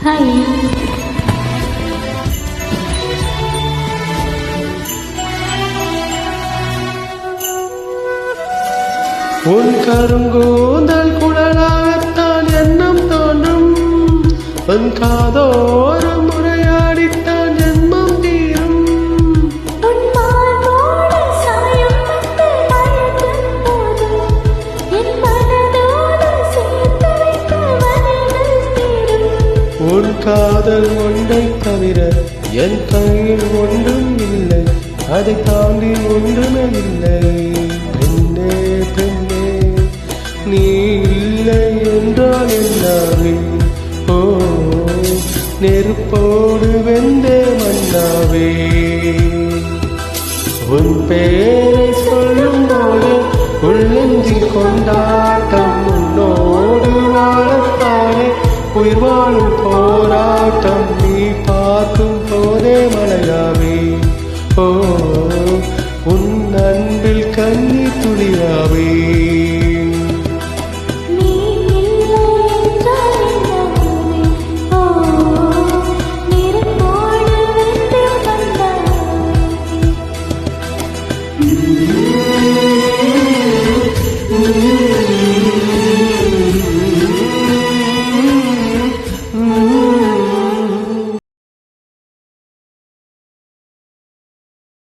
Hi. உன் கருங்கூந்தல் குழலாகத்தான் எண்ணம் தோன்றும், உன் காதோரம் முறையாடித்தான் ஜென்மம் தீரும். உன் காதல் ஒன்றை தவிர என் கையில் ஒன்றும் இல்லை, அதை தாண்டி ஒன்றுமே இல்லை. பெண்ணே பெண்ணே நீ இல்லை என்றால் எல்லாமே ஓ நெருப்போடு வெந்தே மன்னாவே. உன் பேரை சொல்லும் போது உள்ளெஞ்சில் கொண்டாட்டம், உன்னோடு வாழத்தானே உயிர் வாழும் போராட்டம். நீ பார்க்கும் போதே மழையாவே ஓ உன் அன்பில் கண்ணி துளியாவே.